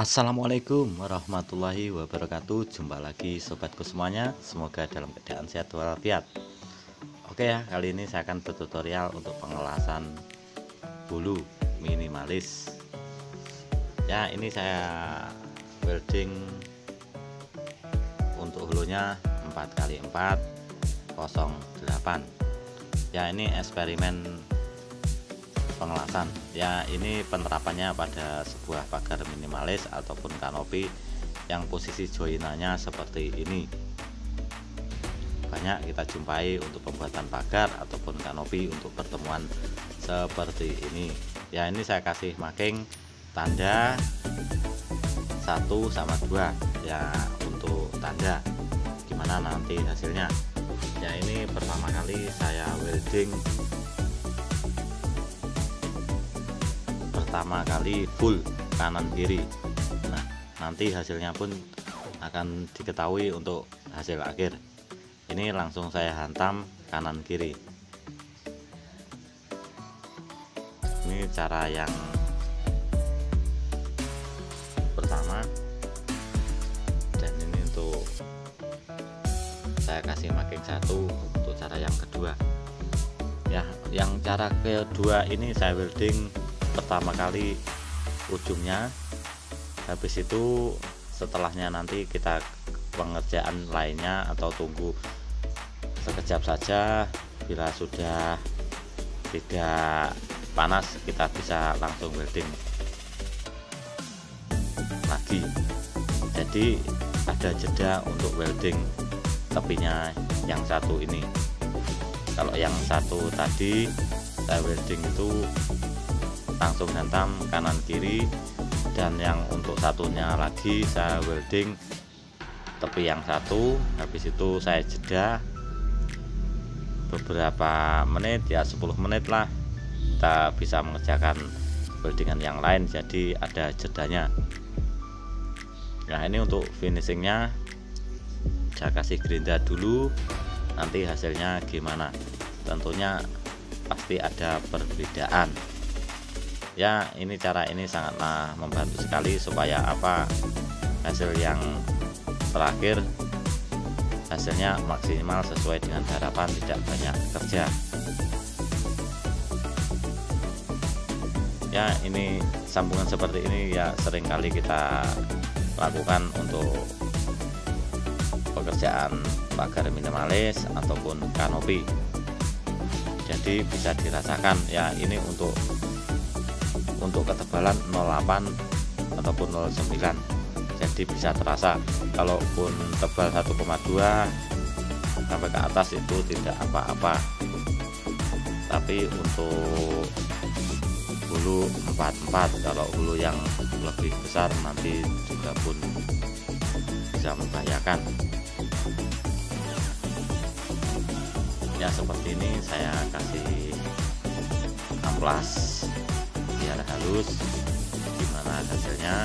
Assalamualaikum warahmatullahi wabarakatuh. Jumpa lagi sobatku semuanya. Semoga dalam keadaan sehat walafiat. Oke ya, kali ini saya akan bertutorial untuk pengelasan bulu minimalis. Ya, ini saya welding untuk hulunya 4x4 08. Ya, ini eksperimen pengelasan. Ya, ini penerapannya pada sebuah pagar minimalis ataupun kanopi yang posisi joinannya seperti ini. Banyak kita jumpai untuk pembuatan pagar ataupun kanopi untuk pertemuan seperti ini. Ya, ini saya kasih marking tanda 1/2 ya, untuk tanda. Gimana nanti hasilnya? Ya, ini pertama kali saya welding full kanan kiri. Nah, nanti hasilnya pun akan diketahui untuk hasil akhir. Ini langsung saya hantam kanan kiri. Ini cara yang pertama, dan ini untuk saya kasih marking 1 untuk cara yang kedua. Ya, yang cara kedua ini saya welding pertama kali ujungnya, habis itu setelahnya nanti kita pengerjaan lainnya atau tunggu sekejap saja. Bila sudah tidak panas kita bisa langsung welding lagi. Jadi ada jeda untuk welding tepinya yang satu ini. Kalau yang satu tadi saya welding itu langsung hantam kanan kiri, dan yang untuk satunya lagi saya welding tepi yang satu. Habis itu saya jeda beberapa menit, ya 10 menit lah, kita bisa mengerjakan weldingan yang lain, jadi ada jedanya. Nah, ini untuk finishingnya saya kasih gerinda dulu, nanti hasilnya gimana tentunya pasti ada perbedaan. Ya, ini cara ini sangatlah membantu sekali supaya hasil yang terakhir hasilnya maksimal sesuai dengan harapan, tidak banyak kerja. Ya, ini sambungan seperti ini ya sering kali kita lakukan untuk pekerjaan pagar minimalis ataupun kanopi. Jadi bisa dirasakan ya, ini untuk ketebalan 08 ataupun 09, jadi bisa terasa. Kalaupun tebal 1,2 sampai ke atas itu tidak apa-apa, tapi untuk hulu 44, kalau hulu yang lebih besar nanti juga pun bisa membahayakan. Ya, seperti ini saya kasih amplas biar halus. Gimana hasilnya?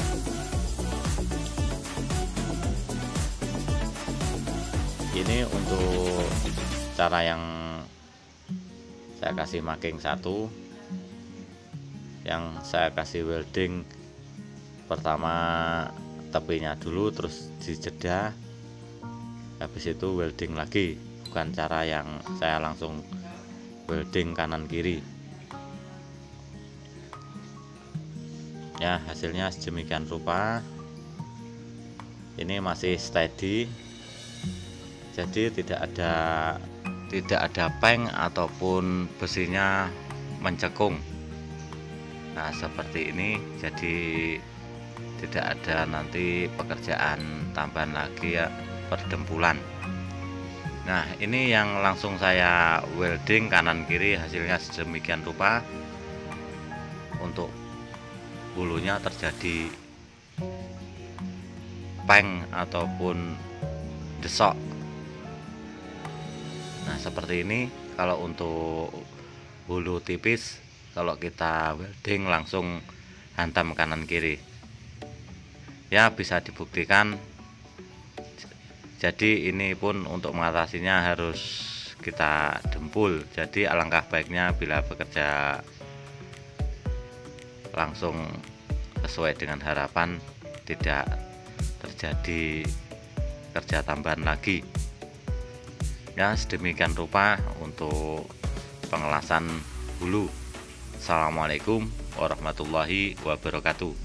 Ini untuk cara yang saya kasih marking 1, yang saya kasih welding pertama tepinya dulu, terus dijeda, habis itu welding lagi, bukan cara yang saya langsung welding kanan kiri. Ya, hasilnya sedemikian rupa. Ini masih steady, jadi tidak ada peng ataupun besinya mencekung. Nah, seperti ini, jadi tidak ada nanti pekerjaan tambahan lagi ya, perdempulan. Nah, ini yang langsung saya welding kanan kiri, hasilnya sedemikian rupa. Untuk bulunya terjadi peng ataupun desok. Nah, seperti ini. Kalau untuk bulu tipis, kalau kita welding langsung hantam kanan kiri, ya bisa dibuktikan. Jadi ini pun untuk mengatasinya harus kita dempul. Jadi alangkah baiknya bila bekerja langsung sesuai dengan harapan, tidak terjadi kerja tambahan lagi. Ya, sedemikian rupa untuk pengelasan hulu. Assalamualaikum warahmatullahi wabarakatuh.